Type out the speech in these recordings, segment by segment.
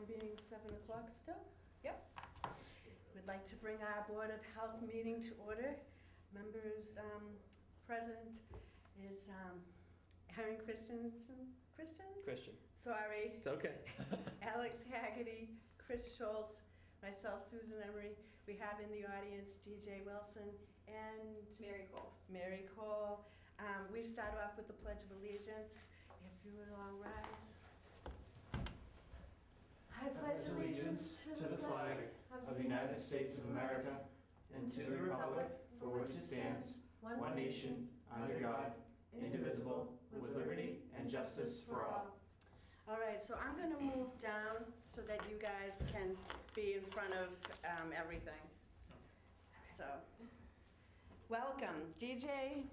time being 7 o'clock still? Yep. We'd like to bring our Board of Health meeting to order. Members present is Erin Christian. Sorry. It's okay. Alex Haggerty, Chris Schultz, myself, Susan Emery. We have in the audience DJ Wilson and Mary Cole. We start off with the Pledge of Allegiance. If you would all rise. I pledge allegiance to the flag of the United States of America and to the republic for which it stands, one nation, under God, indivisible, with liberty and justice for all. All right, so I'm going to move down so that you guys can be in front of everything. So, welcome. DJ,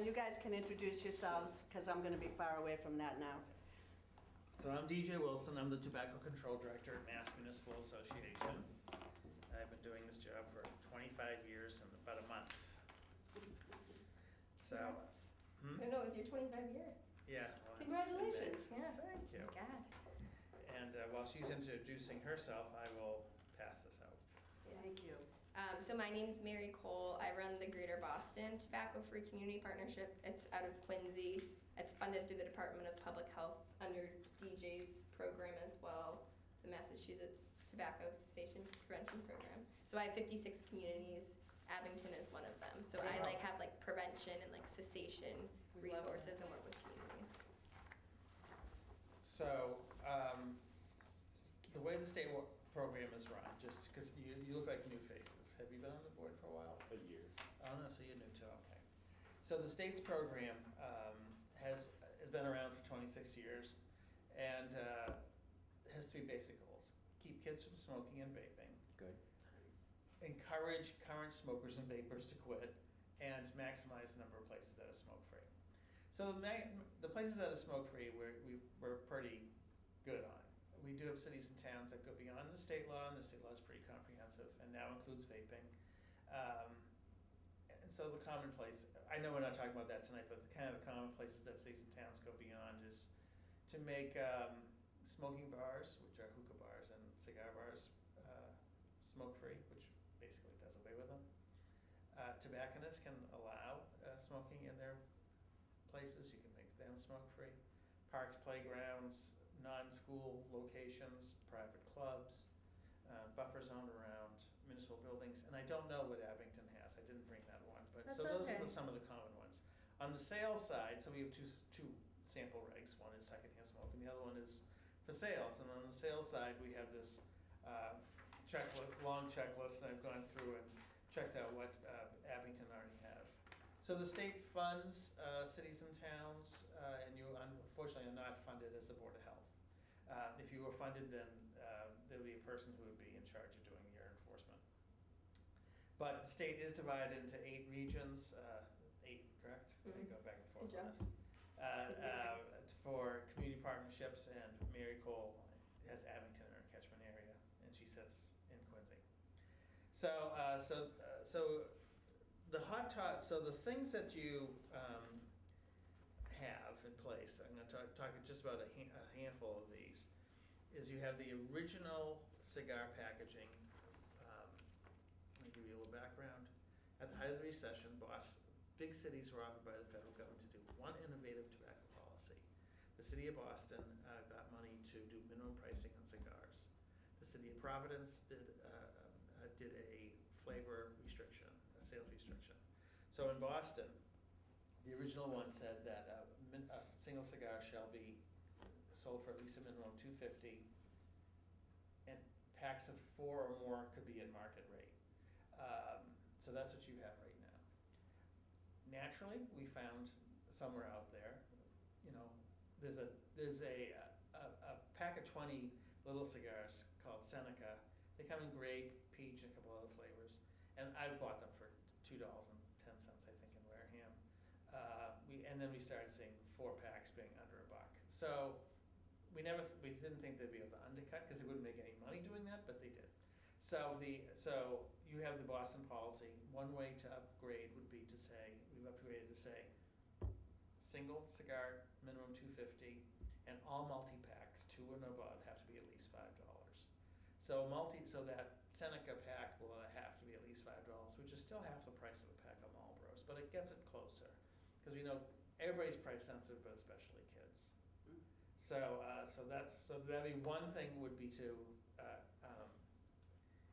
you guys can introduce yourselves because I'm going to be far away from that now. So I'm DJ Wilson. I'm the Tobacco Control Director at Mass Municipal Association. I've been doing this job for 25 years and about a month. So, I know, it was your 25 year. Yeah. Well, congratulations. Yeah. Thank you. God. And while she's introducing herself, I will pass this out. Thank you. So my name's Mary Cole. I run the Greater Boston Tobacco Free Community Partnership. It's out of Quincy. It's funded through the Department of Public Health under DJ's program as well, the Massachusetts Tobacco Cessation Prevention Program. So I have 56 communities. Abington is one of them. So I have prevention and cessation resources and work with communities. So the way the state program is run, just because you look like new faces. Have you been on the board for a while? A year. Oh no, so you're new too, okay. So the state's program has been around for 26 years and has three basic goals. Keep kids from smoking and vaping. Good. Encourage current smokers and vapors to quit, and maximize the number of places that are smoke-free. So the places that are smoke-free we're pretty good on. We do have cities and towns that go beyond the state law, and the state law is pretty comprehensive and now includes vaping. And so the commonplace, I know we're not talking about that tonight, but the common places that cities and towns go beyond is to make smoking bars, which are hookah bars, and cigar bars smoke-free, which basically does away with them. Tobacconists can allow smoking in their places. You can make them smoke-free. Parks, playgrounds, non-school locations, private clubs, buffer zone around municipal buildings, and I don't know what Abington has. I didn't bring that one, but That's so those okay. are some of the common ones. On the sales side, so we have two sample regs. One is secondhand smoke, and the other one is for sales. And on the sales side, we have this long checklist, and I've gone through and checked out what Abington already has. So the state funds cities and towns, and you unfortunately are not funded as the Board of Health. If you were funded, then there would be a person who would be in charge of doing your enforcement. But the state is divided into 8 regions, 8, correct? Mm-hmm. They go back and forth Good on job. this. For community partnerships, and Mary Cole has Abington in her catchment area, and she sits in Quincy. So the things that you have in place, I'm going to talk just about a handful of these, is you have the original cigar packaging. Let me give you a little background. At the height of the recession, big cities were offered by the federal government to do one innovative tobacco policy. The city of Boston got money to do minimum pricing on cigars. The city of Providence did a flavor restriction, a sales restriction. So in Boston, the original one said that a single cigar shall be sold for at least a minimum of $2.50, and packs of 4 or more could be at market rate. So that's what you have right now. Naturally, we found somewhere out there, there's a pack of 20 little cigars called Seneca. They come in grape, peach, and a couple other flavors, and I've bought them for $2.10, I think, in Wareham. And then we started seeing 4 packs being under $1. So we didn't think they'd be able to undercut because they wouldn't make any money doing that, but they did. So you have the Boston policy. One way to upgrade would be to say, we've upgraded to say, single cigar minimum $2.50, and all multi-pack packs, 2 and above, have to be at least $5. So that Seneca pack will have to be at least $5, which is still half the price of a pack of Marlboros, but it gets it closer. Because we know everybody's price sensitive, but especially kids. So that'd be one thing would be to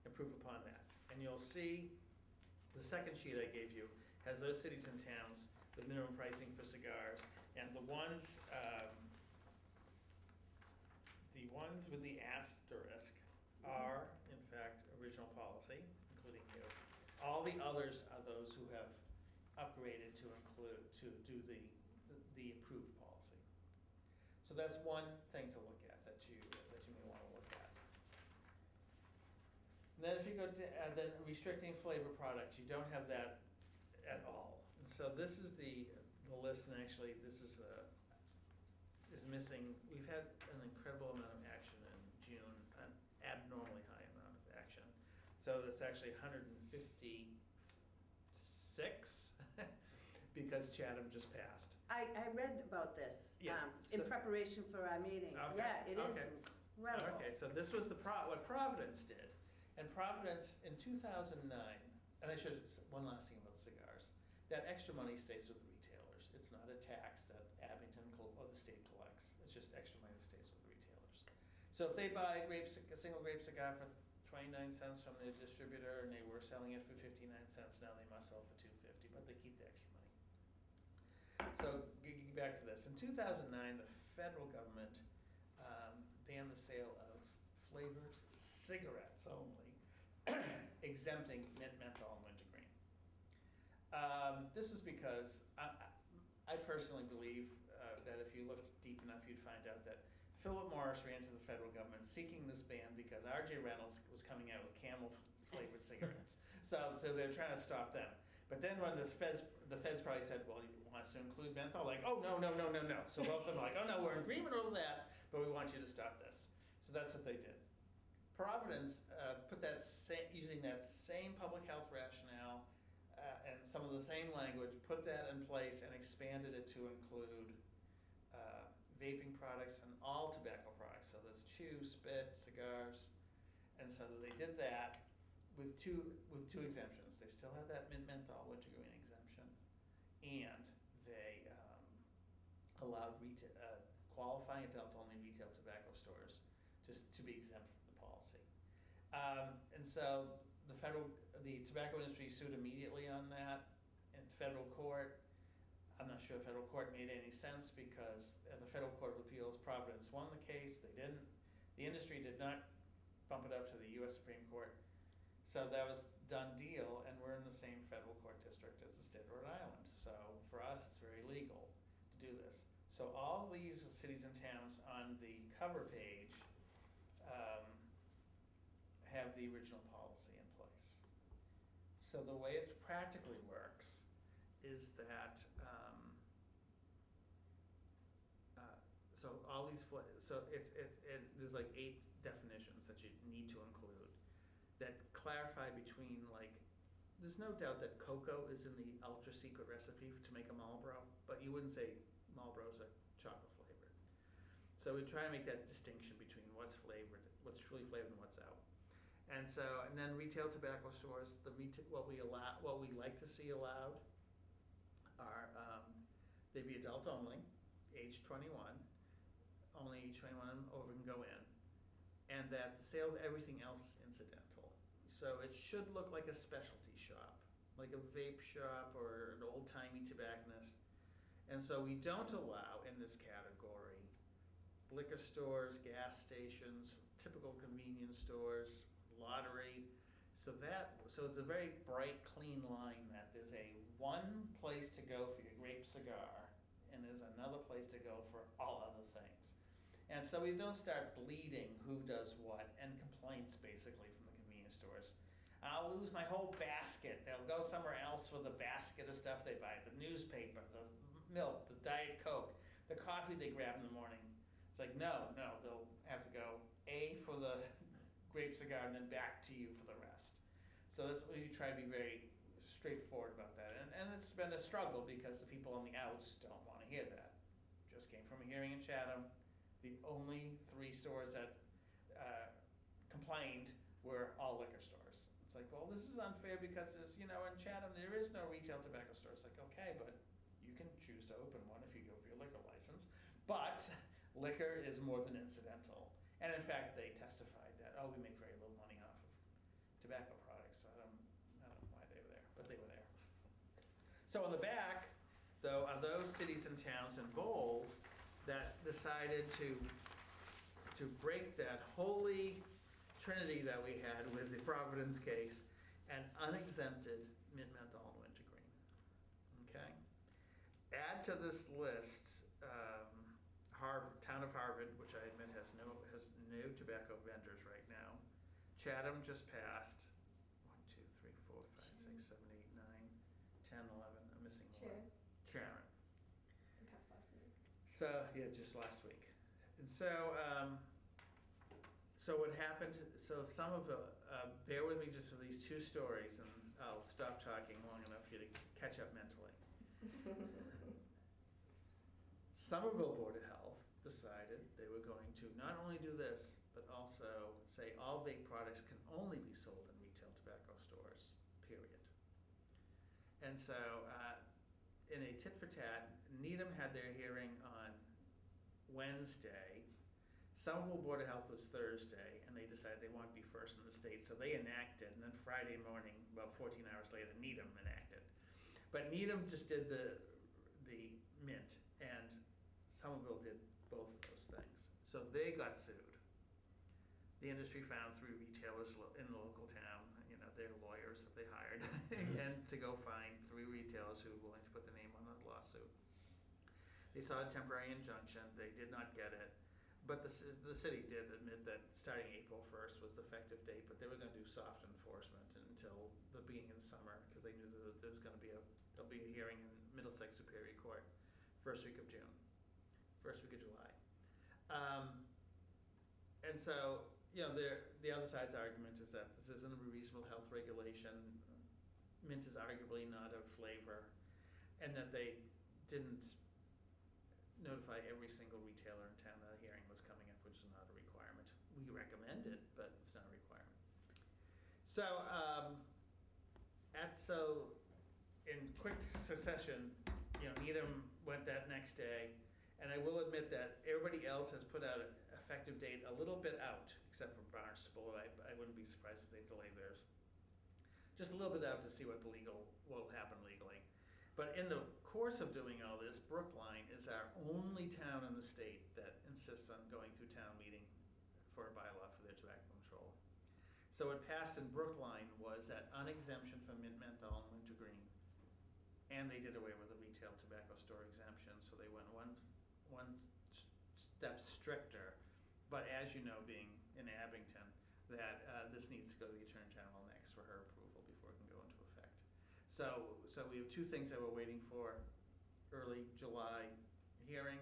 improve upon that. And you'll see the second sheet I gave you has those cities and towns with minimum pricing for cigars, and the ones with the asterisk are in fact original policy, including you. All the others are those who have upgraded to include to do the approved policy. So that's one thing to look at that you may want to look at. And then if you go to then restricting flavor products, you don't have that at all. And so this is the list, and actually this is missing. We've had an incredible amount of action in June, an abnormally high amount of action. So that's actually 156 because Chatham just passed. I read about this Yeah, in so- preparation for our meeting. Okay, Yeah, it is okay. incredible. Okay, so this was what Providence did. And Providence in 2009, and I should, one last thing about cigars, that extra money stays with the retailers. It's not a tax that Abington or the state collects. It's just extra money that stays with the retailers. So if they buy a single grape cigar for 29 cents from the distributor and they were selling it for 59 cents, now they must sell for $2.50, but they keep the extra money. So getting back to this, in 2009, the federal government banned the sale of flavored cigarettes only, exempting mint, menthol, and wintergreen. This was because I personally believe that if you looked deep enough, you'd find out that Philip Morris ran to the federal government seeking this ban because R.J. Reynolds was coming out with camel-flavored cigarettes. So they're trying to stop them. But then when the feds probably said, well, you want us to include menthol? Like, oh, no. So both of them are like, oh, no, we're in agreement over that, but we want you to stop this. So that's what they did. Providence put that using that same public health rationale and some of the same language, put that in place and expanded it to include vaping products and all tobacco products. So that's chew, spit, cigars, and so they did that with two exemptions. They still had that mint, menthol, wintergreen exemption, and they allowed qualifying adult-only retail tobacco stores just to be exempt from the policy. And so the tobacco industry sued immediately on that in federal court. I'm not sure if federal court made any sense because the Federal Court of Appeals, Providence won the case. They didn't. The industry did not bump it up to the U.S. Supreme Court. So that was done deal, and we're in the same federal court district as the state of Rhode Island. So for us, it's very legal to do this. So all these cities and towns on the cover page have the original policy in place. So the way it practically works is that so all these there's like 8 definitions that you need to include that clarify between, like, there's no doubt that cocoa is in the ultra secret recipe to make a Marlboro, but you wouldn't say Marlboros are chocolate flavored. So we try to make that distinction between what's flavored, what's truly flavored, and what's out. And then retail tobacco stores, what we like to see allowed are they'd be adult only, age 21, only age 21 and over can go in, and that the sale of everything else is incidental. So it should look like a specialty shop, like a vape shop or an old-timey tobacconist. And so we don't allow in this category liquor stores, gas stations, typical convenience stores, lottery. So it's a very bright, clean line that there's one place to go for your grape cigar, and there's another place to go for all other things. And so we don't start bleeding who does what, and complaints basically from the convenience stores. I'll lose my whole basket. They'll go somewhere else for the basket of stuff they buy, the newspaper, the milk, the Diet Coke, the coffee they grab in the morning. It's like, no, they'll have to go for the grape cigar and then back to you for the rest. So that's what we try to be very straightforward about that. And it's been a struggle because the people on the outs don't want to hear that. Just came from a hearing in Chatham. The only 3 stores that complained were all liquor stores. It's like, well, this is unfair because there's, in Chatham, there is no retail tobacco store. It's like, okay, but you can choose to open one if you go for your liquor license. But liquor is more than incidental. And in fact, they testified that, we make very little money off of tobacco products. So I don't know why they were there, but they were there. So on the back, though, are those cities and towns in bold that decided to break that holy trinity that we had with the Providence case and unexempted mint menthol and wintergreen. Okay? Add to this list town of Harvard, which I admit has no tobacco vendors right now. Chatham just passed 1, 2, 3, 4, 5, 6, 7, 8, 9, 10, 11. I'm missing one. Sharon. It passed last week. So yeah, just last week. And so what happened? So some of bear with me just for these 2 stories, and I'll stop talking long enough for you to catch up mentally. Somerville Board of Health decided they were going to not only do this, but also say all vape products can only be sold in retail tobacco stores, period. And so in a tit for tat, Needham had their hearing on Wednesday. Somerville Board of Health was Thursday, and they decided they wanted to be first in the state, so they enacted, and then Friday morning, about 14 hours later, Needham enacted. But Needham just did the mint, and Somerville did both those things. So they got sued. The industry found 3 retailers in the local town, their lawyers that they hired, and to go find 3 retailers who were willing to put their name on the lawsuit. They sought a temporary injunction. They did not get it. But the city did admit that starting April 1st was the effective date, but they were going to do soft enforcement until the beginning of the summer, because they knew that there was going to be there'll be a hearing in Middlesex Superior Court, first week of June, first week of July. And so, the other side's argument is that this isn't a reasonable health regulation. Mint is arguably not a flavor, and that they didn't notify every single retailer in town that a hearing was coming up, which is not a requirement. We recommend it, but it's not a requirement. So, in quick succession, Needham went that next day, and I will admit that everybody else has put out an effective date a little bit out, except for Barnstable. I wouldn't be surprised if they delay theirs. Just a little bit out to see what will happen legally. But in the course of doing all this, Brookline is our only town in the state that insists on going through town meeting for a bylaw for their tobacco control. So what passed in Brookline was that unexemption from mint menthol and wintergreen, and they did away with the retail tobacco store exemption, so they went one step stricter. But as you know, being in Abington, that this needs to go to the Attorney General next for her approval before it can go into effect. So we have 2 things that we're waiting for: early July hearing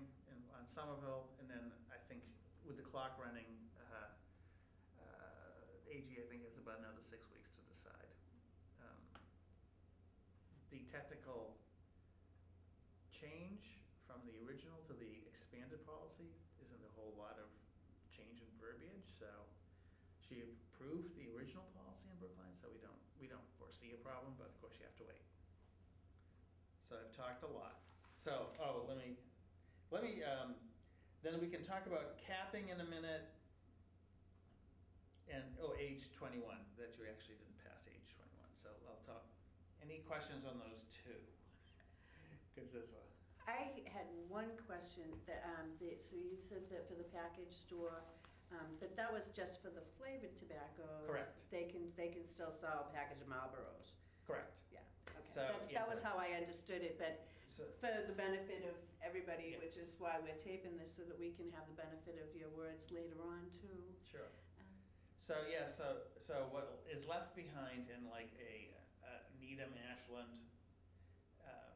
on Somerville, and then I think with the clock running, AG I think has about another 6 weeks to decide. The technical change from the original to the expanded policy isn't a whole lot of change in verbiage, so she approved the original policy in Brookline, so we don't foresee a problem, but of course you have to wait. So I've talked a lot. So let me then we can talk about capping in a minute, and age 21, that you actually didn't pass age 21. So I'll talk. Any questions on those 2? Because there's a. I had one question that, so you said that for the package store, that was just for the flavored tobacco. Correct. They can still sell a package of Marlboros. Correct. Yeah. Okay. So, That was how I understood it, but for the benefit of everybody, Yeah. which is why we're taping this, so that we can have the benefit of your words later on too. Sure. So what is left behind in like a Needham, Ashland,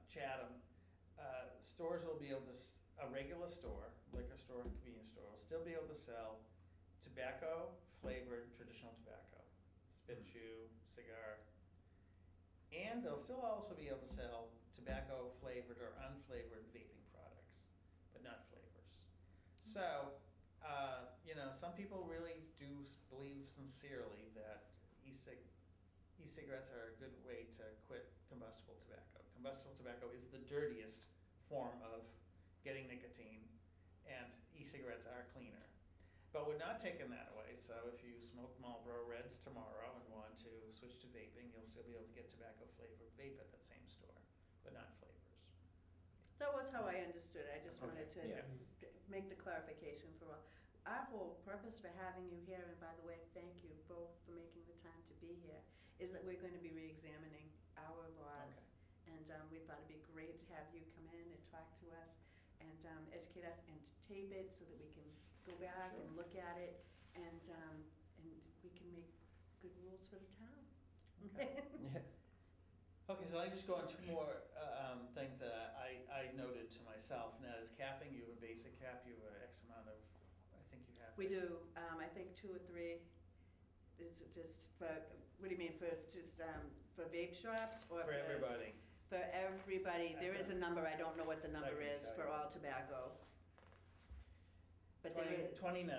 Chatham, stores will be able to, a regular store, liquor store, convenience store, will still be able to sell tobacco flavored traditional tobacco, spit chew, cigar, and they'll still also be able to sell tobacco flavored or unflavored vaping products, but not flavors. So some people really do believe sincerely that e-cigarettes are a good way to quit combustible tobacco. Combustible tobacco is the dirtiest form of getting nicotine, and e-cigarettes are cleaner. But we're not taking that away, so if you smoke Marlboro Reds tomorrow and want to switch to vaping, you'll still be able to get tobacco-flavored vape at that same store, but not flavors. That was how I understood it. I just wanted to Yeah. make the clarification for all. Our whole purpose for having you here, and by the way, thank you both for making the time to be here, is that we're going to be re-examining our laws. Okay. And we thought it'd be great to have you come in and talk to us and educate us and tape it so that we can go back Sure. and look at it and we can make good rules for the town. Okay. Okay, so I just go on two more things that I noted to myself. Now, is capping, you have a basic cap, you have an X amount of, I think you have. We do, I think 2 or 3, is it just for, what do you mean, for just, for vape shops or For everybody. For everybody, there is a number, I don't know what the number I can is tell for you. all tobacco. But there 20 is, 29,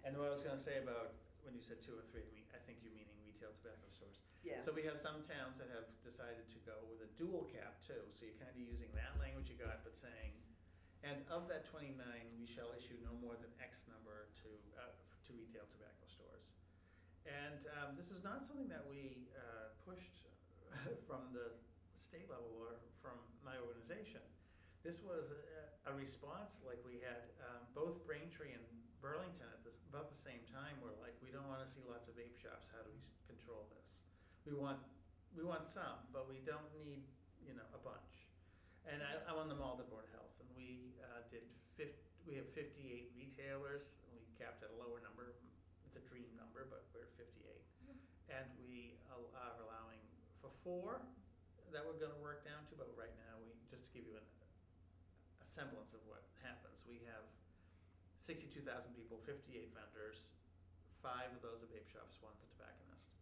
and what I was gonna say about, when you said 2 or 3, I think you're meaning retail tobacco stores. yeah, So we have some towns that have decided to go with a dual cap too, so you're kinda using that language you got, but saying, and of that 29, we shall issue no more than X number to retail tobacco stores. And this is not something that we pushed from the state level or from my organization. This was a response, like we had both Braintree and Burlington at about the same time were like, we don't wanna see lots of vape shops, how do we control this? We want some, but we don't need, a bunch. And I'm on the Malden Board of Health, and we we have 58 retailers, and we capped at a lower number. It's a dream number, but we're at 58. And we are allowing for 4 that we're gonna work down to, but right now, just to give you a semblance of what happens, we have 62,000 people, 58 vendors, 5 of those are vape shops, 1's a tobacconist.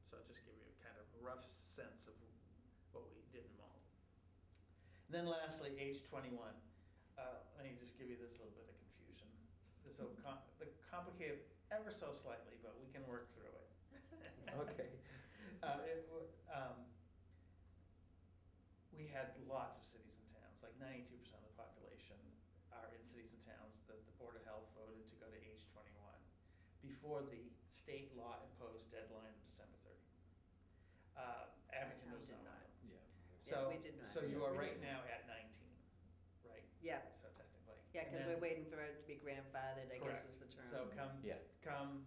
So I'll just give you a kind of rough sense of what we did in Malden. And then lastly, age 21. Let me just give you this little bit of confusion. This will complicate ever so slightly, but we can work through it. Okay. We had lots of cities and towns, like 92% of the population are in cities and towns that the Board of Health voted to go to age 21 before the state law imposed deadline of December 30. Abington town was did not. not. Yeah. So, we did not. so you are We right did. now at 19, right? Yeah, So technically. yeah, And because then- we're waiting for it to be grandfathered, I guess is the term. So Yeah. come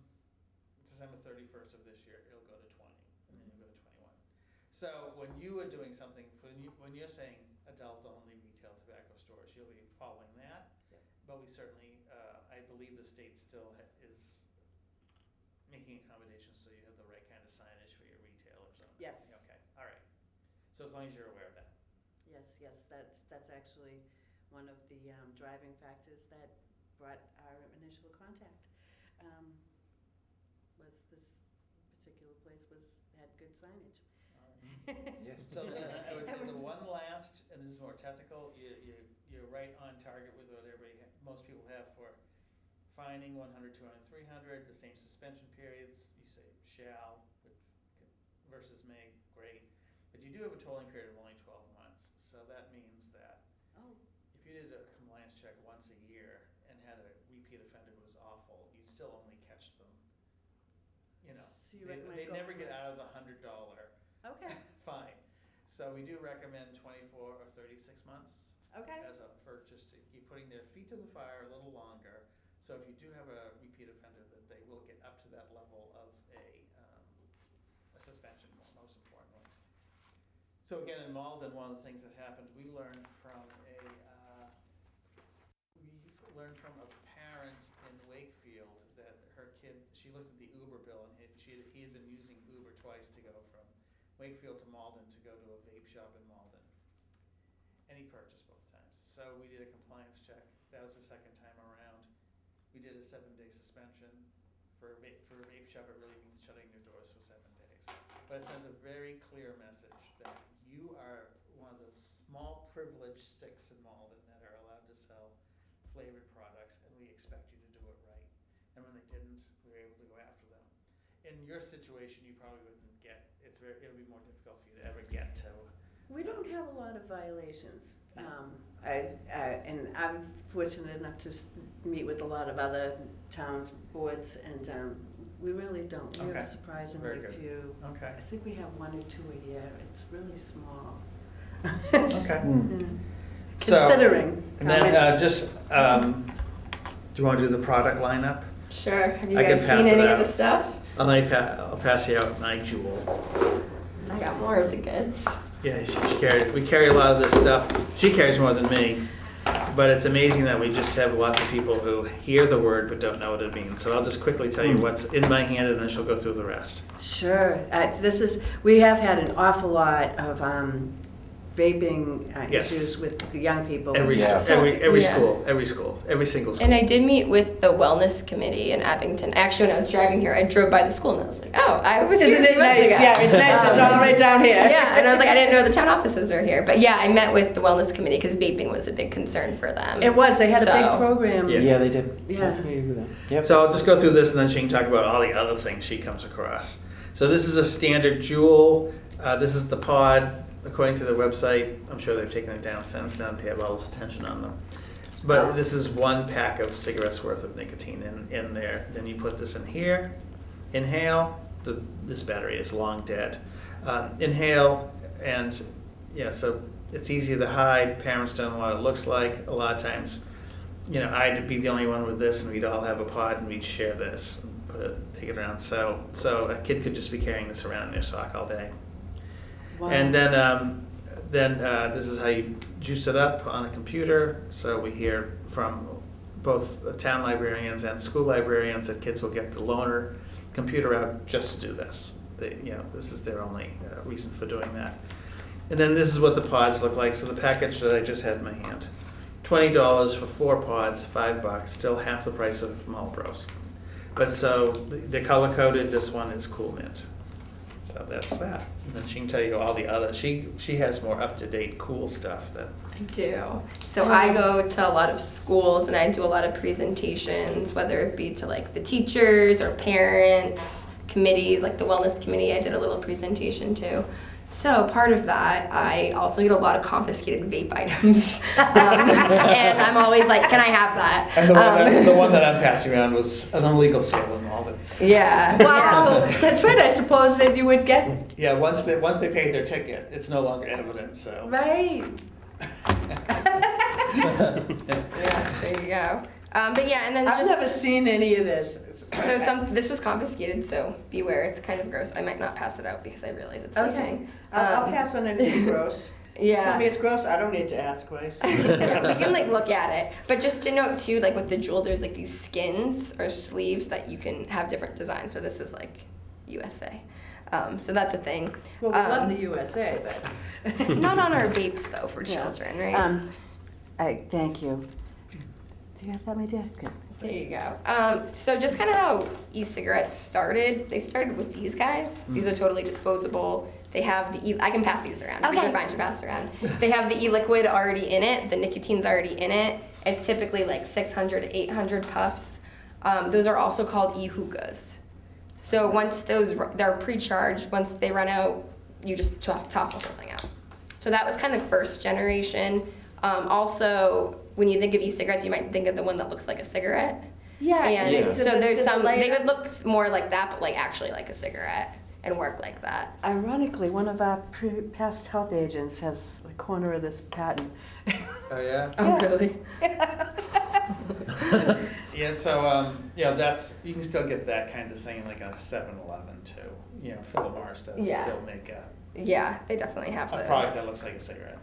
December 31st of this year, it'll go to 20, and then you'll go to 21. So when you are doing something, when you're saying adult-only retail tobacco stores, you'll be following that. Yeah. But we certainly, I believe the state still is making accommodations so you have the right kind of signage for your retailers on it. Yes. Okay, all right. So as long as you're aware of that. Yes, that's actually one of the driving factors that brought our initial contact. Was this particular place had good signage. All right. Yes. So then I would say the one last, and this is more technical, you're right on target with what most people have for fining 100, 200, 300, the same suspension periods, you say shall, versus may, great. But you do have a tolling period of only 12 months, so that means that Oh, if you did a compliance check once a year and had a repeat offender who was awful, you'd still only catch them, So you recommend they going never get with- out of the $100 okay, fine. So we do recommend 24 or 36 months okay, for just putting their feet to the fire a little longer. So if you do have a repeat offender, that they will get up to that level of a suspension, most importantly. So again, in Malden, one of the things that happened, we learned from a parent in Wakefield that her kid, she looked at the Uber bill, and he had been using Uber twice to go from Wakefield to Malden to go to a vape shop in Malden. And he purchased both times. So we did a compliance check. That was the second time around. We did a 7-day suspension. For a vape shop, it really means shutting their doors for 7 days. But it sends a very clear message that you are one of the small privileged 6 in Malden that are allowed to sell flavored products, and we expect you to do it right. And when they didn't, we were able to go after them. In your situation, you probably wouldn't get, it would be more difficult for you to ever get to. We don't have a lot of violations. And I'm fortunate enough to meet with a lot of other towns, boards, and we really don't. We Okay. have surprisingly Very good. few. Okay. I think we have 1 or 2 a year. It's really small. Okay. So, Considering. and then do you want to do the product lineup? Sure. Have you I can guys pass seen it any out. of the stuff? I'll pass you out my jewel. I got more of the goods. Yeah, we carry a lot of this stuff. She carries more than me, but it's amazing that we just have lots of people who hear the word but don't know what it means. So I'll just quickly tell you what's in my hand, and then she'll go through the rest. Sure. We have had an awful lot of vaping Yes. issues with the young people. Every Yeah. every Yeah. school, every single school. And I did meet with the wellness committee in Abington. Actually, when I was driving here, I drove by the school and I was like, oh, I was here Isn't a it few months nice? ago. Yeah, it's nice. It's all right down here. Yeah, and I was like, I didn't know the town offices were here. But yeah, I met with the wellness committee because vaping was a big concern for them. It was. They had a big So- program. Yeah. Yeah, they did. Yeah. Yep. So I'll just go through this, and then she can talk about all the other things she comes across. So this is a standard jewel. This is the pod, according to the website. I'm sure they've taken it down since. Now they have all this attention on them. But this is 1 pack of cigarettes worth of nicotine in there. Then you put this in here, inhale. This battery is long dead. Inhale, and yeah, so it's easy to hide. Parents don't know what it looks like. A lot of times, I'd be the only one with this, and we'd all have a pod, and we'd share this and take it around. So a kid could just be carrying this around in their sock all day. Wow. And then this is how you juice it up on a computer. So we hear from both the town librarians and school librarians that kids will get the loaner computer out just to do this. This is their only reason for doing that. And then this is what the pods look like. So the package that I just had in my hand, $20 for 4 pods, $5, still half the price of Marlboro's. But so they're color coded. This one is Cool Mint. So that's that. And then she can tell you all the other. She has more up to date cool stuff that. I do. So I go to a lot of schools and I do a lot of presentations, whether it be to like the teachers or parents, committees, like the wellness committee. I did a little presentation too. So part of that, I also get a lot of confiscated vape items, and I'm always like, "Can I have that?" And the one that I'm passing around was an illegal sale in Malden. Yeah. Wow, that's right. I suppose that you would get Yeah, once they pay their ticket, it's no longer evidence. So. right. Yeah. There you go. But yeah, and then I've just never seen any of this. so this was confiscated, so beware. It's kind of gross. I might not pass it out because I realize it's Okay. leaking. I'll pass on anything gross. Yeah. Tell me it's gross. I don't need to ask twice. We can like look at it, but just to note too, like with the jewels, there's like these skins or sleeves that you can have different designs. So this is like USA, so that's a thing. Well, we love the USA, but Not on our vapes though for Yeah. children, right? Thank you. Do you have that, my dear? Good. There you go. So just kind of how e-cigarettes started. They started with these guys. These are totally disposable. They have the I can pass these around. These Okay. are fine to pass around. They have the e-liquid already in it. The nicotine's already in it. It's typically like 600 to 800 puffs. Those are also called e-hookahs. So once they're pre-charged, once they run out, you just toss the whole thing out. So that was kind of first generation. Also, when you think of e-cigarettes, you might think of the one that looks like a cigarette. Yeah. And Yeah. so there's the some, they layer- would look more like that, but like actually like a cigarette and work like that. Ironically, one of our past health agents has a corner of this patent. Oh yeah. Oh, really? Yeah. So that's you can still get that kind of thing in like a 7-Eleven too. Philip Morris does Yeah. still make Yeah, they definitely have a those. product that looks like a cigarette.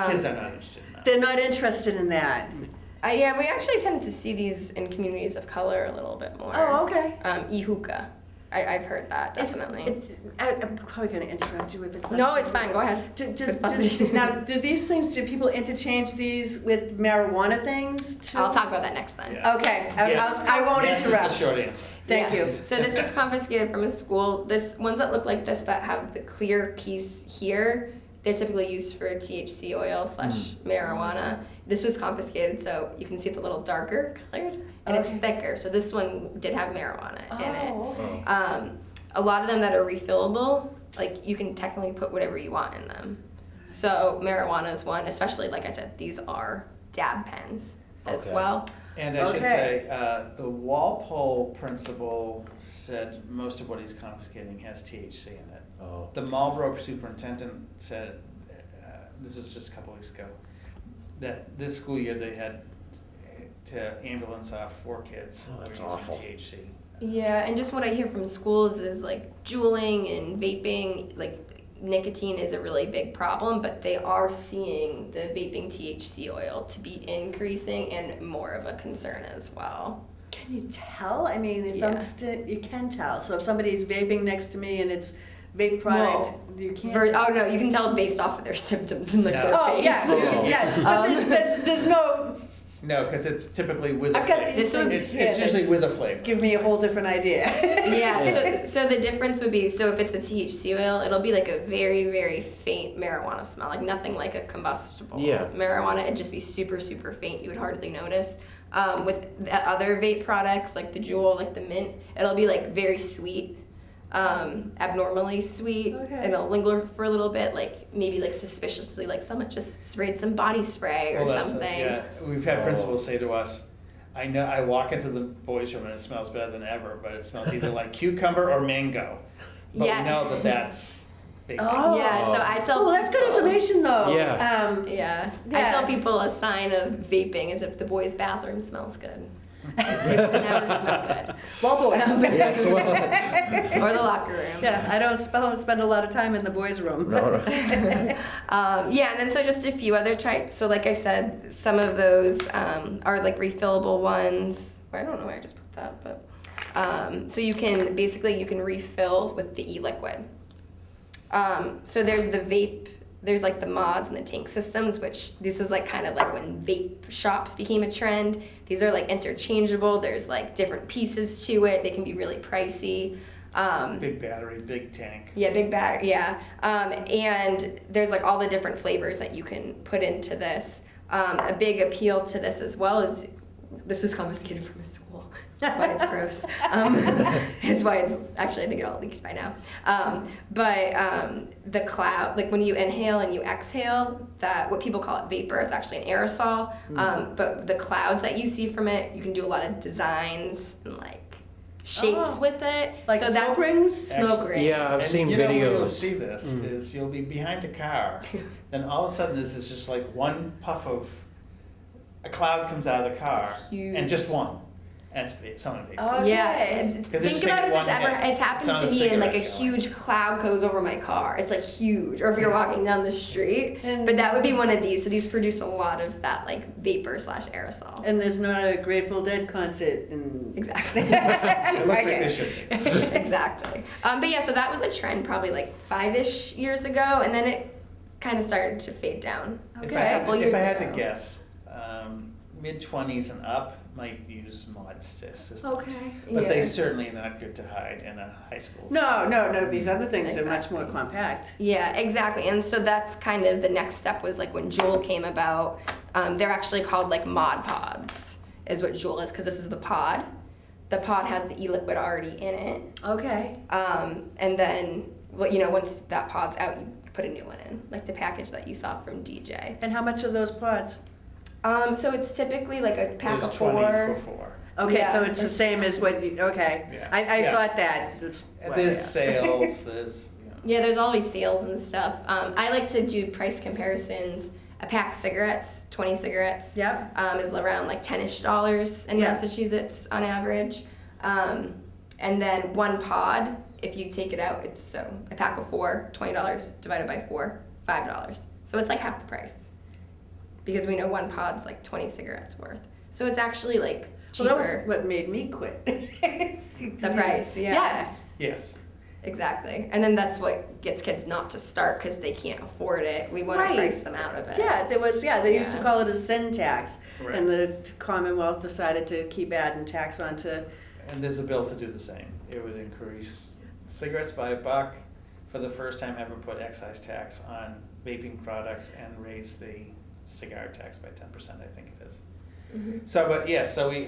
Kids are not interested in that. They're not interested in that. Yeah, we actually tend to see these in communities of color a little bit more. Oh, okay. E-hookah. I've heard that, definitely. I'm probably going to interrupt you with the question. No, it's fine, go ahead. Now, do these things, do people interchange these with marijuana things too? I'll talk about that next then. Yeah. Okay, Yes. I won't Yes is interrupt. the short answer. Thank Yeah. you. So this was confiscated from a school. Ones that look like this that have the clear piece here, they're typically used for THC oil / marijuana. This was confiscated, so you can see it's a little darker colored, and it's thicker. So this one did have marijuana in it. Okay. A lot of them that are refillable, like you can technically put whatever you want in them. So marijuana is one, especially like I said, these are dab pens as well. And I should say, the Walpole principal said most of what he's confiscating has THC in it. Oh. The Marlboro superintendent said, this was just a couple weeks ago, that this school year they had to ambulance off 4 kids Oh, that's who were awful. using THC. Yeah, and just what I hear from schools is like juuling and vaping, like nicotine is a really big problem, but they are seeing the vaping THC oil to be increasing and more of a concern as well. Can you tell? I mean, if you can tell. So if somebody's vaping next to me and it's vape product, you can't. Oh no, you can tell based off of their symptoms and like their Oh, face. yes, yes. But there's no. No, because it's typically with a I've got flavor. these things. It's usually with a flavor. Give me a whole different idea. Yeah, so the difference would be, so if it's the THC oil, it'll be like a very, very faint marijuana smell, like nothing like a combustible marijuana. It'd just be super, super faint. You would hardly notice. With the other vape products, like the Juul, like the mint, it'll be like very sweet, abnormally sweet, and it'll linger for a little bit, like maybe like suspiciously, like someone just sprayed some body spray or something. Yeah, we've had principals say to us, I know I walk into the boys' room and it smells better than ever, but it smells either like cucumber or mango. But we know that that's big. Oh. Yeah, so I tell people. That's good information though. Yeah. I tell people a sign of vaping is if the boys' bathroom smells good. It would never smell good. Well, boys. Yes, well. Or the locker room. Yeah, I don't spend a lot of time in the boys' room. No. Yeah, and then so just a few other types. So like I said, some of those are like refillable ones. I don't know why I just put that, but so you can refill with the e-liquid. So there's the vape, there's like the mods and the tank systems, which this is like kind of like when vape shops became a trend. These are like interchangeable. There's like different pieces to it. They can be really pricey. Big battery, big tank. Yeah, big battery, yeah. And there's like all the different flavors that you can put into this. A big appeal to this as well is, this was confiscated from a school. That's why it's gross. It's why it's, actually I think it all leaked by now. The cloud, like when you inhale and you exhale, that what people call it vapor, it's actually an aerosol. But the clouds that you see from it, you can do a lot of designs and like shapes with it. Like so smoke rings? Smoke rings. Yeah, I've seen you know where videos. you'll see this is you'll be behind a car, then all of a sudden this is just like one puff of, a cloud comes out of the car, and just one. And it's someone vaping. Oh, Yeah, okay. and 'Cause it think just about takes if one it's ever, hit. it's happened It's to not a me and like a cigarette, you know. huge cloud goes over my car. It's like huge. Or if you're walking down the street. And- But that would be one of these. So these produce a lot of that like vapor / aerosol. And there's not a Grateful Dead concert in. Exactly. It looks like they should be. Exactly. But yeah, so that was a trend probably like 5-ish years ago, and then it kind of started to fade down. If Okay. I had, Couple to, if years I had to ago. guess, mid-20s and up might use mod systems. Okay. But they Yeah. certainly are not good to hide in a high school. No, these other things are much more Exactly. compact. Yeah, exactly. And so that's kind of the next step was like when Juul came about. They're actually called like Mod Pods, is what Juul is, because this is the pod. The pod has the e-liquid already in it. Okay. And then, well, you know, once that pod's out, you put a new one in, like the package that you saw from DJ. And how much are those pods? So it's typically like a pack There's of 20 4. for 4. Okay, Yeah. so it's the same as what you, okay. Yeah. I Yeah. thought that. That's And why I there's asked. sales, there's, you know. Yeah, there's always sales and stuff. I like to do price comparisons. A pack of cigarettes, 20 cigarettes, Yep. is around like $10-ish in Yeah. Massachusetts on average. And then one pod, if you take it out, it's so a pack of 4, $20 divided by 4, $5. So it's like half the price. Because we know one pod's like 20 cigarettes worth. So it's actually like Well, cheaper. that was what made me quit. The price, yeah. Yeah. Yes. Exactly. And then that's what gets kids not to start because they can't afford it. We want Right. to price them out of it. Yeah, they used to Yeah. call it a sin tax. Correct. And the Commonwealth decided to keep adding tax onto, And there's a bill to do the same. It would increase cigarettes by $1 for the first time ever, put excise tax on vaping products and raise the cigar tax by 10%, I think it is. Mhm. So, but yes, so we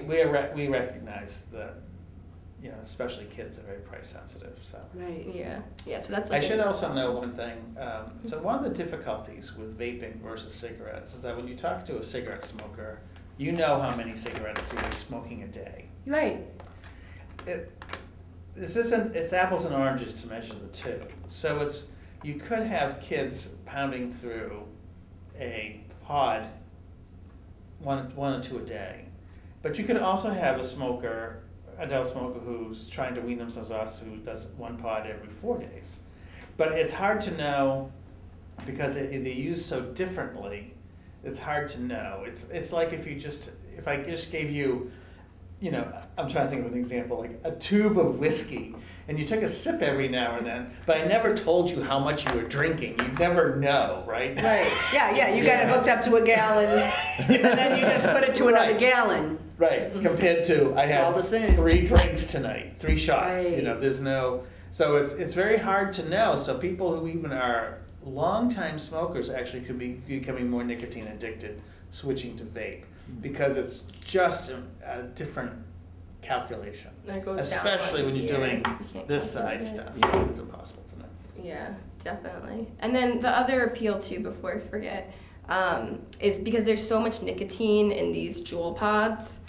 recognize that, you know, especially kids are very price sensitive, so. Right. Yeah, so that's I like should also know one thing, so one of the difficulties with vaping versus cigarettes is that when you talk to a cigarette smoker, you know how many cigarettes you're smoking a day. Right. It's apples and oranges to measure the two. So you could have kids pounding through a pod, one or two a day. But you could also have adult smoker who's trying to wean themselves off, who does one pod every 4 days. But it's hard to know because they're used so differently. It's hard to know. It's like if I just gave you, you know, I'm trying to think of an example, like a tube of whiskey, and you took a sip every now and then, but I never told you how much you were drinking. You never know, right? Right. Yeah, you got it hooked up to a gallon, and then you just put it to another Right. gallon. Right, compared to, I all had the same. 3 drinks tonight, 3 shots, you Right. know, there's no, so it's very hard to know. So people who even are longtime smokers actually could be becoming more nicotine addicted, switching to vape, because it's just a different calculation. That goes down Especially a lot when you're easier. doing You can't this calculate size it. stuff, Yeah. it's impossible to know. Yeah, definitely. And then the other appeal too, before I forget, is because there's so much nicotine in these Juul pods,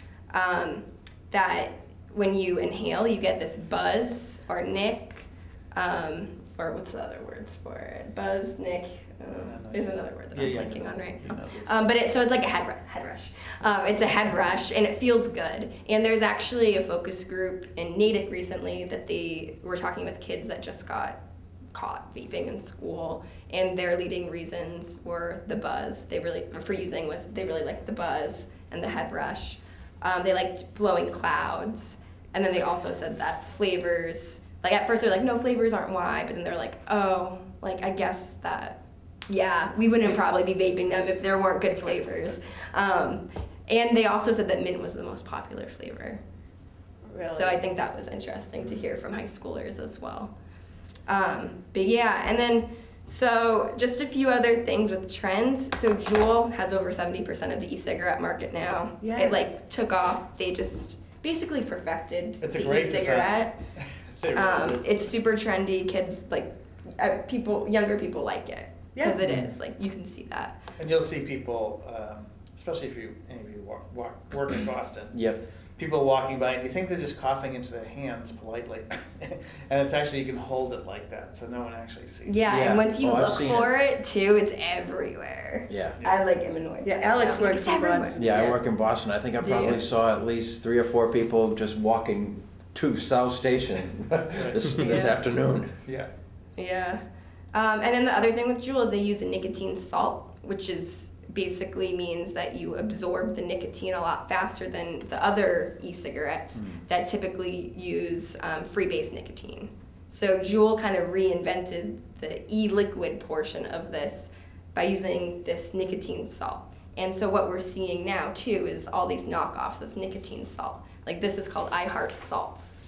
that when you inhale, you get this buzz or nick, or what's the other words for it? Buzz, nick. There's another word that I'm blanking on right now. But it's like a head rush. It's a head rush, and it feels good. And there's actually a focus group in Natick recently that they were talking with kids that just got caught vaping in school, and their leading reasons were the buzz. They really liked the buzz and the head rush. They liked blowing clouds, and then they also said that flavors. Like at first they were like, no, flavors aren't why, but then they're like, oh, like I guess that. Yeah, we wouldn't probably be vaping them if there weren't good flavors. And they also said that mint was the most popular flavor. Really? So I think that was interesting to hear from high schoolers as well. But yeah, and then, so just a few other things with trends. So Juul has over 70% of the e-cigarette market now. Yes. It like took off. They just basically perfected It's a the great design. e-cigarette. They really did. It's super trendy. Kids like, younger people like it. Because Yeah. it is, like, you can see that. And you'll see people, especially if any of you work in Boston, Yep. people walking by and you think they're just coughing into their hands politely. And it's actually, you can hold it like that, so no one actually sees it. Yeah, Yeah. and once you Oh, I've look seen for it, too, it's everywhere. Yeah. I like am annoyed. Yeah, by it Alex now. works It's in everywhere. Boston. Yeah, I Yeah. work in Boston. I think I Do you? probably saw at least 3 or 4 people just walking to South Station this Yeah. afternoon. Yeah. Yeah. And then the other thing with Juul is they use a nicotine salt, which is basically means that you absorb the nicotine a lot faster than the other e-cigarettes that typically use free-base nicotine. So Juul kind of reinvented the e-liquid portion of this by using this nicotine salt. And so what we're seeing now too is all these knockoffs of nicotine salt. Like this is called I Heart Salts.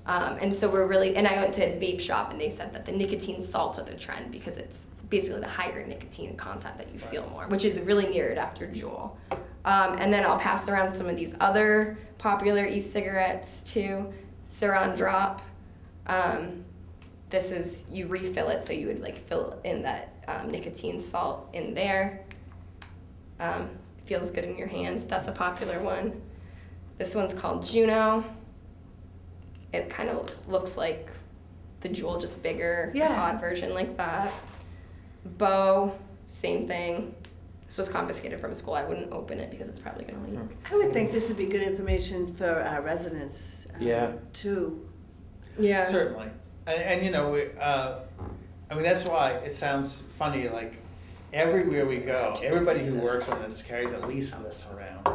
And so and I went to a vape shop and they said that the nicotine salts are the trend because it's basically the higher nicotine content that you feel more, which is really mirrored after Juul. And then I'll pass around some of these other popular e-cigarettes too. Saran Drop. This is, you refill it, so you would like fill in that nicotine salt in there. Feels good in your hands. That's a popular one. This one's called Juno. It kind of looks like the Juul, just bigger, Yeah. pod version like that. Bo, same thing. This was confiscated from school. I wouldn't open it because it's probably going to leak. I would think this would be good information for our residents, Yeah. too. Yeah. Certainly. And you know, I mean, that's why it sounds funny, like, everywhere we go, everybody who works on this carries at least this around.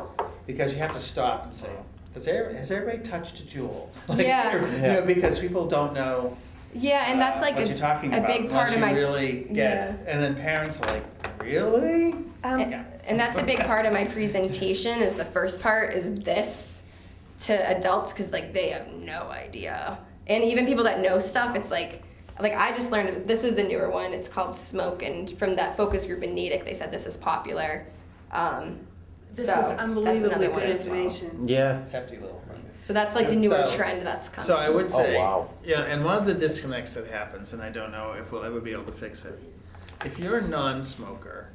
Because you have to stop and say, has everybody touched a Juul? Yeah. You know, because people don't know Yeah, and that's like what you're talking a about big part once of you my really get it. And then parents are like, really? and that's a big part of my presentation. Is the first part is this to adults because like they have no idea, and even people that know stuff, it's like like I just learned, this is the newer one, it's called Smoke, and from that focus group in Natick, they said this is popular. This So is that's unbelievably another good one as well. information. Yeah. It's hefty little. So that's like the newer So- trend that's coming. So I would say, wow. yeah, and one of the disconnects that happens, and I don't know if we'll ever be able to fix it. If you're a non-smoker,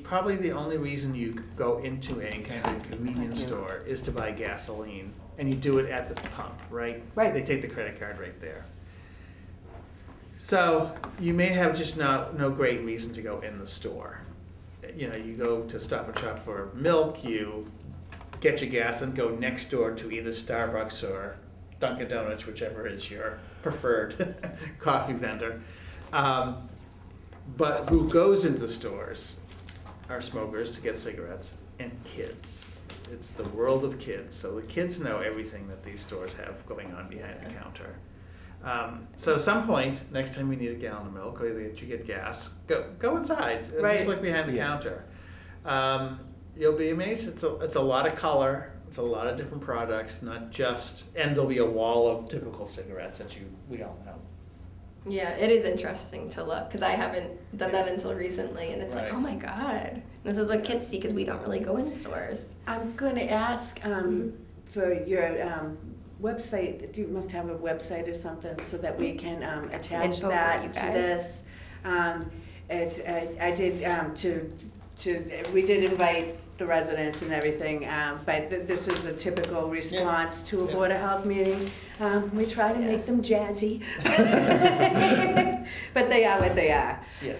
probably the only reason you go into a kind of convenience store is to buy gasoline, and you do it at the pump, right? Right. They take the credit card right there. So you may have just no great reason to go in the store. You know, you go to Stop and Shop for milk, you get your gas and go next door to either Starbucks or Dunkin' Donuts, whichever is your preferred coffee vendor. But who goes into stores are smokers to get cigarettes and kids. It's the world of kids. So the kids know everything that these stores have going on behind the counter. So at some point, next time you need a gallon of milk or that you get gas, go inside and Right. just look behind the Yeah. counter. You'll be amazed. It's a lot of color. It's a lot of different products, not just, and there'll be a wall of typical cigarettes that we all know. Yeah, it is interesting to look, because I haven't done that until recently, and it's like, Right. oh my god, this is what kids see, because we don't really go in stores. I'm gonna ask, for your, website, you must have a website or something so that we can, attach info for that you to guys. this. I did, we did invite the residents and everything, but this is a typical response to a Yeah. Board of Health meeting. We try to Yeah. make them jazzy. But they are what they are. Yes.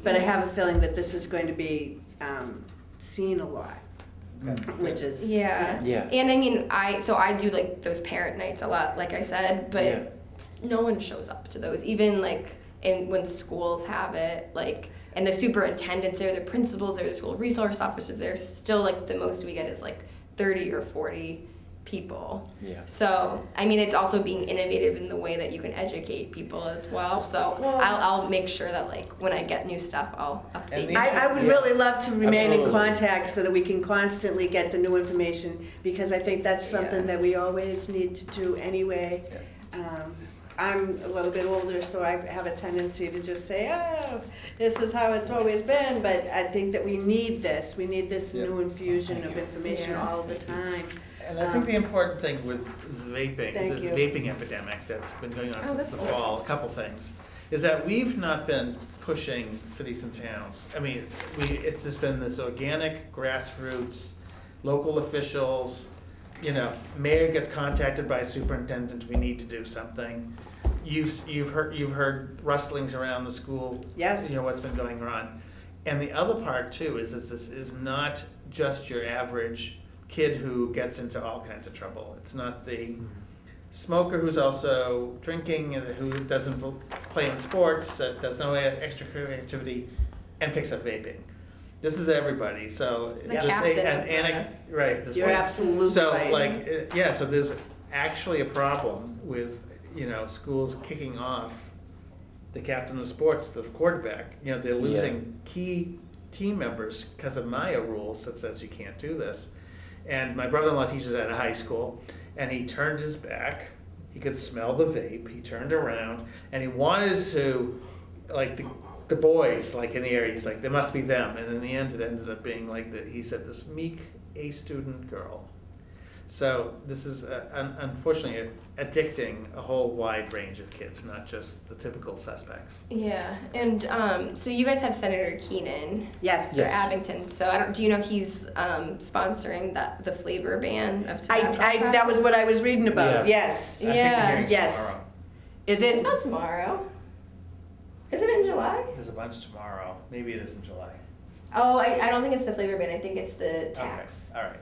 But I have a feeling that this is going to be, seen a lot, which is. Yeah. Yeah. And I mean, I do like those parent nights a lot, like I said, but Yeah. no one shows up to those, even like when schools have it, like, and the superintendents there, the principals there, the school resource officers there, still like the most we get is like 30 or 40 people. Yeah. So, I mean, it's also being innovative in the way that you can educate people as well. So Well- I'll make sure that like when I get new stuff, I'll update. And you. I would Yeah. really love to remain in Absolutely. contact so that we can constantly get the new information, because I think that's something Yeah. that we always need to do anyway. I'm a little bit older, so I have a tendency to just say, oh, this is how it's always been, but I think that we need this Yeah. new infusion of information Yeah. all the time. And I think the important thing with vaping, Thank this you. vaping epidemic that's been going on Oh, since that's the cool. fall, a couple things, is that we've not been pushing cities and towns. I mean, it's just been this organic grassroots, local officials, you know, mayor gets contacted by superintendent, we need to do something. You've heard rustlings around the school, Yes. you know, what's been going on. And the other part too is this is not just your average kid who gets into all kinds of trouble. It's not the smoker who's also drinking and who doesn't play in sports, that does no extracurricular activity, and picks up vaping. This is everybody, so The just captain of right. this You're is- absolutely so right. like, yeah, so there's actually a problem with, you know, schools kicking off the captain of sports, the quarterback. You know, they're Yeah. losing key team members because of Maya rules that says you can't do this. And my brother-in-law teaches at a high school, and he turned his back. He could smell the vape. He turned around, and he wanted to, like, the boys, like, in the area, he's like, there must be them. And in the end, it ended up being like, he said, this meek A-student girl. So this is, unfortunately, addicting a whole wide range of kids, not just the typical suspects. Yeah, and so you guys have Senator Keenan Yes. for Abington. So do you know he's sponsoring the flavor ban of tobacco? That was what I was reading about, Yeah. yes. I think the Yeah. hearing's Yes. tomorrow. Is it? It's not tomorrow. Is it in July? There's a bunch tomorrow. Maybe it is in July. Oh, I don't think it's the flavor ban. I think it's the Okay, tax. all right.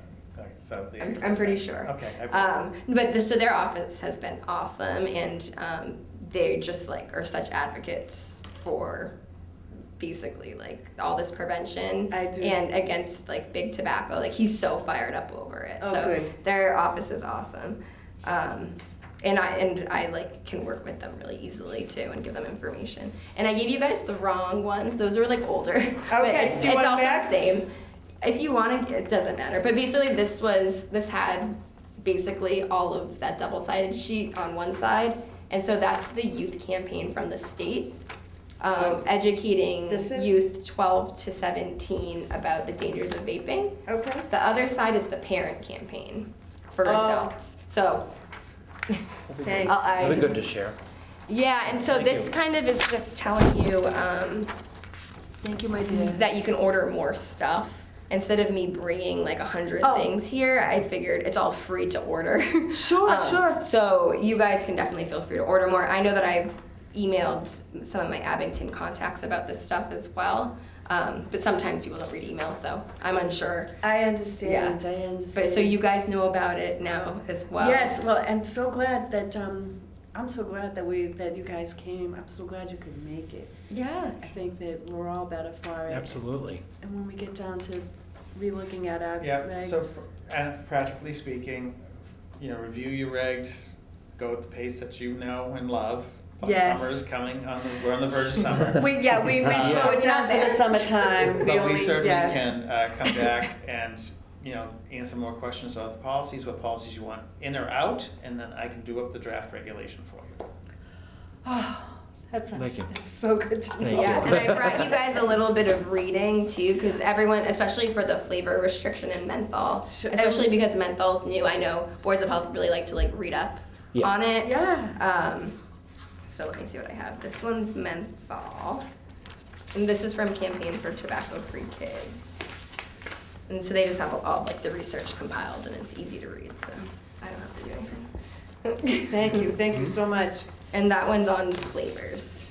So the I'm excise pretty tax. sure. Okay. So their office has been awesome, and they just like are such advocates for basically like all this prevention I do. and against like big tobacco. Like he's so fired up over it. Oh, so good. their office is awesome. And I like can work with them really easily too and give them information. And I gave you guys the wrong ones. Those were like older. But Okay, it's, do you want 'em also back? the same. If you want to, it doesn't matter. But basically, this had basically all of that double-sided sheet on one side, And so that's the youth campaign from the state, educating This is- youth 12 to 17 about the dangers of vaping. Okay. The other side is the parent campaign for Oh. adults. So Thanks. I- That'd be good to share. yeah, and so Thank this you. kind of is just telling you Thank you, my dear. that you can order more stuff. Instead of me bringing like 100 Oh. things here, I figured it's all free to order. Sure, sure. So you guys can definitely feel free to order more. I know that I've emailed some of my Abington contacts about this stuff as well. But sometimes people don't read emails, so I'm unsure. I understand, Yeah. I understand. But so you guys know about it now as well. Yes, well, and so glad that, I'm so glad that you guys came. I'm so glad you could make it. Yeah. I think that we're all better for it. Absolutely. And when we get down to relooking at our Yeah, regs. so and practically speaking, review your regs, go at the pace that you know and love. Plus Yes. summer is coming, we're on the verge of summer. We slow it down for the summertime. But we certainly yeah. can come back and, answer more questions about the policies, what policies you want in or out, and then I can do up the draft regulation for you. Oh, that's Thank you. so good to know. Thank Yeah, you. and I brought you guys a little bit of reading too, because everyone, especially for the flavor restriction in menthol, Sure. especially because menthol's new, I know boards of health really like to read up Yeah. on it. Yeah. So let me see what I have. This one's menthol, and this is from Campaign for Tobacco-Free Kids. And so they just have all like the research compiled, and it's easy to read, so I don't have to do anything. Thank you so much. And that one's on flavors.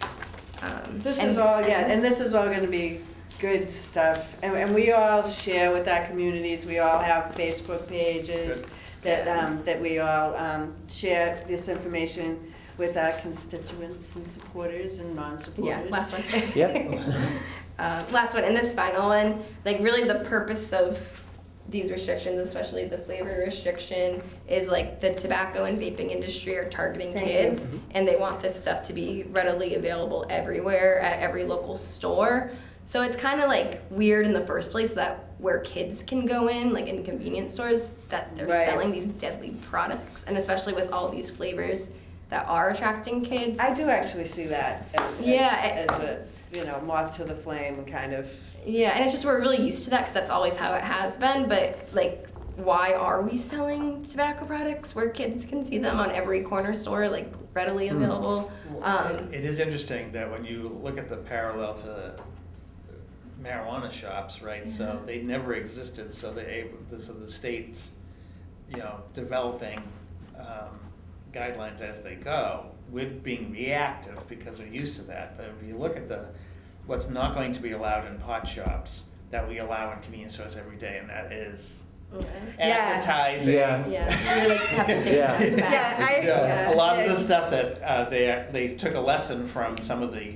This and- is all, and this is all gonna be good stuff. And we all share with our communities, we all have Facebook pages that we all share this information with our constituents and supporters and Yeah, non-supporters. last one. Yeah. Last one, and this final one, like really the purpose of these restrictions, especially the flavor restriction, is like the tobacco and vaping industry are targeting Thank you. kids, and they want this stuff to be readily available everywhere at every local store. So it's kind of like weird in the first place that where kids can go in, like in convenience stores, that they're Right. selling these deadly products, and especially with all these flavors that are attracting kids. I do actually see that as Yeah, a, moth to the flame kind of. Yeah, and it's just we're really used to that because that's always how it has been. But like, why are we selling tobacco products where kids can see them on every corner store, like readily available? It is interesting that when you look at the parallel to marijuana shops, right? So they never existed. So the state's, developing guidelines as they go, with being reactive because we're used to that. But if you look at what's not going to be allowed in pot shops that we allow in convenience stores every day, and that is Yeah. advertising. Yeah. Yeah, we really have to take Yeah. steps back. Yeah, a lot of yeah. the stuff that they took a lesson from some of the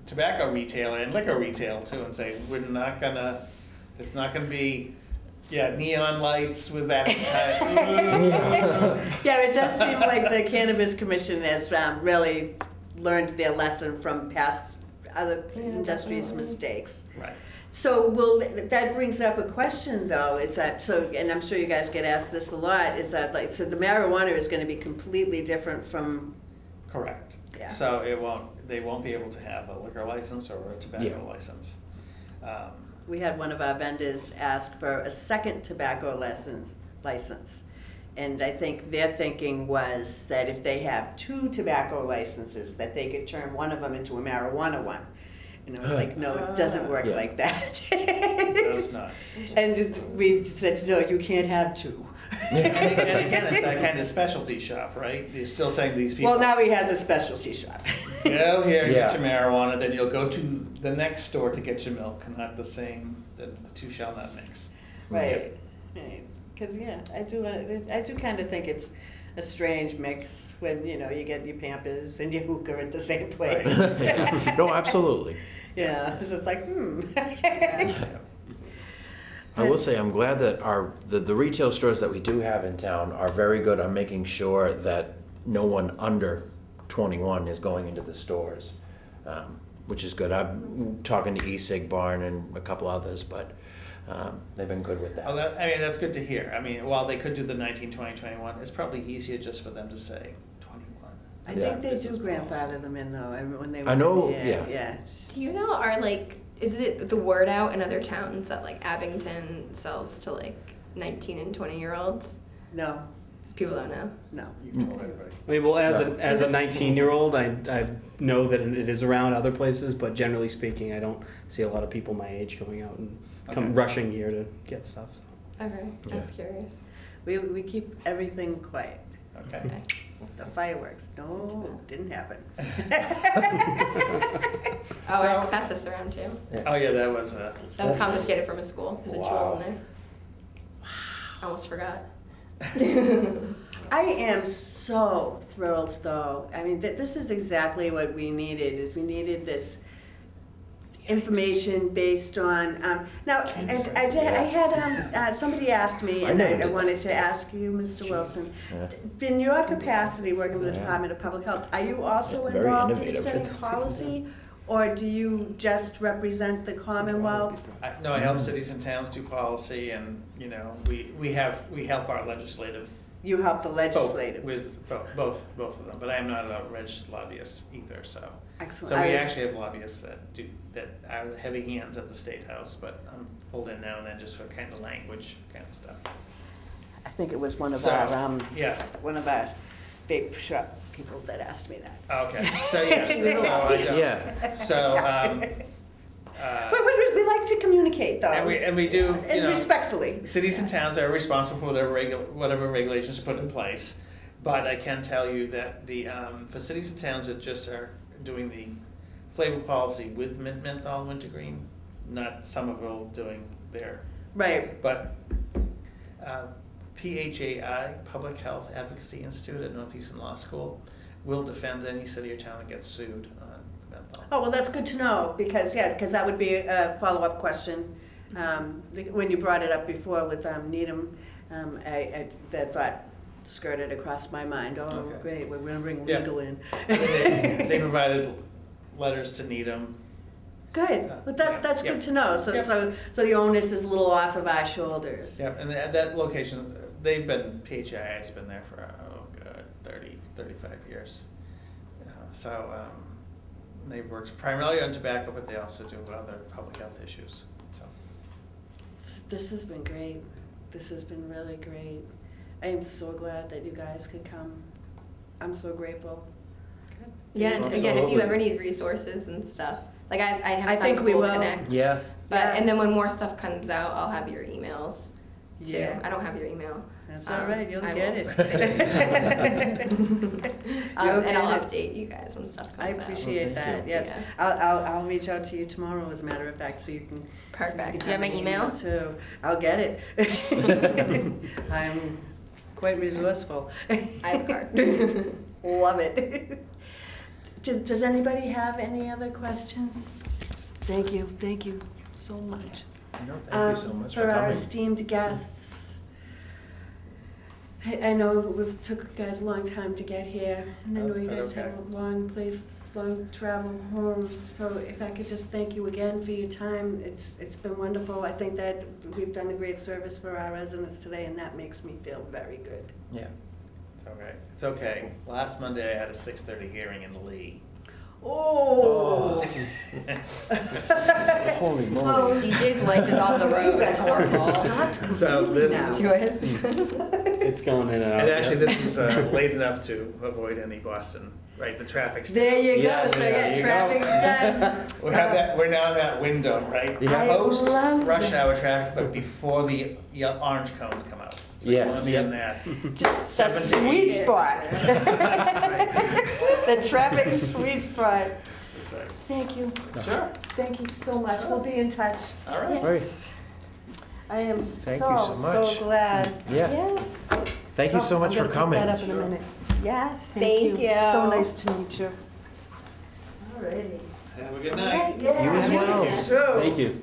tobacco retailer and liquor retail too, and say it's not gonna be neon lights with advertising. Yeah, it does seem like the Cannabis Commission has really learned their lesson from past other industries' definitely. mistakes. Right. So that brings up a question though, is that, and I'm sure you guys get asked this a lot, is that so the marijuana is gonna be completely different from, Correct. Yeah. So they won't be able to have a liquor license or a tobacco license. we had one of our vendors ask for a second tobacco license. And I think their thinking was that if they have 2 tobacco licenses, that they could turn one of them into a marijuana one. And it was like, no, it doesn't work Yeah. like that. It does not. And we said, no, you can't have 2. And again, it's that kind of specialty shop, right? You're still saying these people. Well, now he has a specialty shop. Go here and get Yeah. your marijuana, then you'll go to the next store to get your milk, not the same, the two shall not mix. Right, right. Because, I do kind of think it's a strange mix when, you get your Pampers and your hookah at the same place. No, absolutely. Yeah, 'cause it's like, I will say, I'm glad that the retail stores that we do have in town are very good on making sure that no one under 21 is going into the stores, which is good. I'm talking to E-Cig Barn and a couple others, but they've been good with that. Oh, that's good to hear. I mean, while they could do the 19, 20, 21, it's probably easier just for them to say 21. I think they do grandfather them in though, when they. I know, Yeah. Do you know, is it the word out in other towns that like Abington sells to like 19 and 20-year-olds? No, 'Cause people don't know. no. You've told everybody. I mean, well, as No. as a Is this- 19-year-old, I know that it is around other places, but generally speaking, I don't see a lot of people my age going out and come Okay. rushing here to get stuff. So. Okay, I Yeah. was curious. We keep everything quiet. Okay. The fireworks, no, didn't happen. Oh, I have to So- pass this around too. Oh, yeah, that was, That was confiscated from a school. There's a jewel Wow. in there. I almost forgot. I am so thrilled though. I mean, this is exactly what we needed, is we needed this information based on, now, and I had, somebody asked me, I and never I did wanted to ask you, Mr. Wilson, in your capacity working with the Yeah. Department of Public Health, are you also Very involved in innovative. setting policy? Or do you just represent the Commonwealth? no, I help cities and towns do policy, and, you know, we help our legislative You help the folk legislative. with both of them, but I am not a registered lobbyist either, so. Excellent. So we I- actually have lobbyists that are heavy hands at the State House, but I'm pulled in now and then just for kind of language kind of stuff. I think it was one of So, our, Yeah, vape shop people that asked me that. okay, so yes, Yeah. so, We like to communicate though. and we do, you And know, respectfully. cities and towns are responsible for whatever regulations are put in place. But I can tell you that for cities and towns that just are doing the flavor policy with menthol and wintergreen, not Somerville doing their, Right. but PHAI, Public Health Advocacy Institute at Northeastern Law School, will defend any city or town that gets sued on menthol. Oh, well, that's good to know, because that would be a follow-up question. When you brought it up before with Needham, that thought skirted across my mind. Oh, Okay. great, we're gonna bring Yeah. legal in. They provided letters to Needham. Good, but that's Yeah. good to know, so, Yep. so the onus is a little off of our shoulders. Yep, and that location, PHI's been there for, 35 years. So, they've worked primarily on tobacco, but they also do other public health issues, so. This has been great, this has been really great. I am so glad that you guys could come, I'm so grateful. Yeah, and again, if you Absolutely. ever need resources and stuff, like I have I some think we school will. connects. Yeah. But Yeah. and then when more stuff comes out, I'll have your emails too. Yeah. I don't have your email. That's all right, you'll I get will. it. You'll And I'll get it. update you guys when stuff I comes out. appreciate Thank that, you. yes. Yeah. I'll reach out to you tomorrow, as a matter of fact, so you can. Perfect. Do you have my an email? Too. I'll get it. I'm quite resourceful. I have a card. Love it. Does anybody have any other questions? Thank you so much. No, thank you so much for For our coming. esteemed guests. I know it took you guys a long time to get here, and I know That's you quite guys have okay. a long travel home. So if I could just thank you again for your time, it's been wonderful. I think that we've done a great service for our residents today, and that makes me feel very good. Yeah. It's all right, it's okay. Last Monday I had a 6:30 hearing in Lee. Oh. Holy Oh, moly. DJ's life is on the road. It's horrible. So this Now. is- Do it. It's going in and out. And actually, yeah. this is late enough to avoid any Boston, right, the traffic's. There you go, Yes, so there yeah, you go. traffic's done. We have that, we're now in that window, right? Yeah. I Post love rush that. hour traffic, but before the orange cones come out. So you Yes. wanna be in that. The 7 to 8. sweet spot. Right. The traffic sweet spot. That's right. Thank you, Sure, thank you so much. We'll be in touch. all right. All right. I am Thank you so so much. glad. Yeah. Yes. Thank you so Oh, much I'm for gonna coming. pick that up in a minute. Yes. Thank you. So nice to meet you. Alrighty. Have a good night. Yeah. You as well. Sure. Thank you.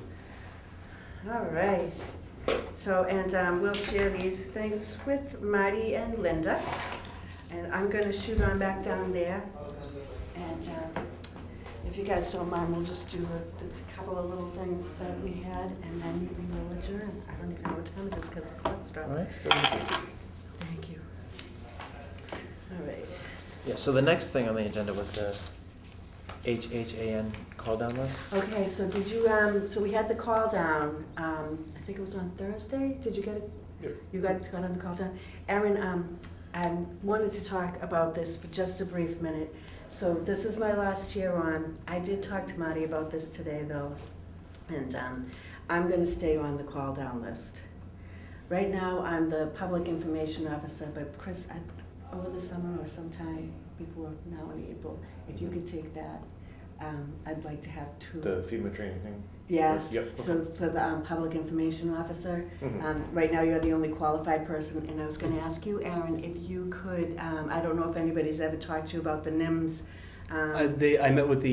All right. So, and we'll share these things with Marty and Linda. And I'm gonna shoot on back down there. And if you guys don't mind, we'll just do the couple of little things that we had, and then we will adjourn. I don't even know what time it is because the clock stopped. All right. Thank you. All right. Yeah, so the next thing on the agenda was the HHAN call down list. Okay, so did you, so we had the call down, I think it was on Thursday, did you get it? Yep. You got on the call down? Aaron, I wanted to talk about this for just a brief minute. So this is my last year on. I did talk to Marty about this today though, and I'm gonna stay on the call down list. Right now, I'm the public information officer, but Chris, over the summer or sometime before now in April, if you could take that, I'd like to have two. The FEMA training thing? Yes, Yep. so for the public information officer, Mhm. right now you're the only qualified person, and I was gonna ask you, Aaron, if you could, I don't know if anybody's ever talked to you about the NIMS. I met with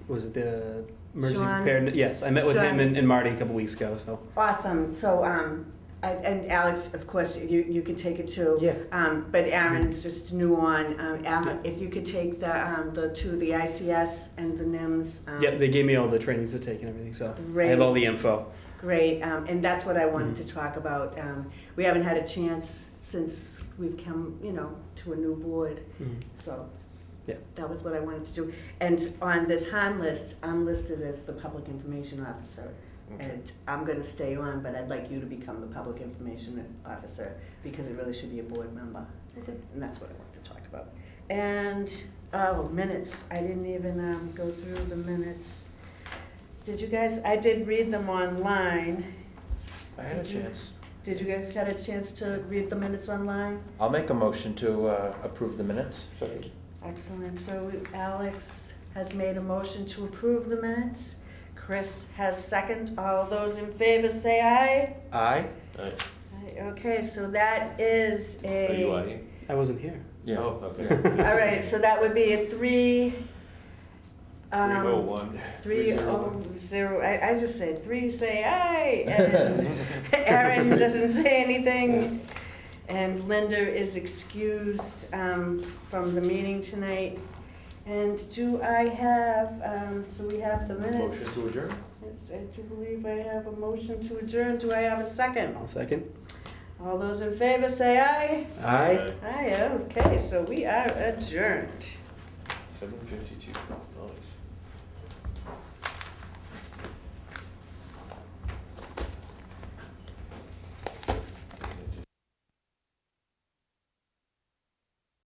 was it the emergency Sean? preparedness? Yes, I met with him Sean. and Marty a couple weeks ago, so. Awesome, so, and Alex, of course, you can take it too. Yeah. But Aaron's just new on, Alan, if you could take the two, the ICS and the NIMS. Yep, they gave me all the trainings to take and everything, so I Great. have all the info. Great, and that's what I wanted to talk about. We haven't had a chance since we've come, to a new board, so Yeah. that was what I wanted to do. And on this Han list, I'm listed as the public information officer. Okay. And I'm gonna stay on, but I'd like you to become the public information officer, because it really should be a board member. And that's what I want to talk about. And, minutes, I didn't even, go through the minutes. Did you guys, I did read them online. I had a Did you- chance. Did you guys get a chance to read the minutes online? I'll make a motion to approve the minutes. Second. Excellent, so Alex has made a motion to approve the minutes. Chris has second. All those in favor say aye. Aye. Aye. Okay, so that is Are you a, aye? I wasn't here. Yeah. Oh, okay. all right, so that would be a 3-0-1. 301. I just said 3, say aye, and Aaron doesn't say anything. And Linda is excused from the meeting tonight. And do I have, so we have the minutes. Motion to adjourn? Yes, I do believe I have a motion to adjourn. Do I have a second? I'll second. All those in favor say aye. Aye. Aye, okay, so we are adjourned. 7:52. Nice.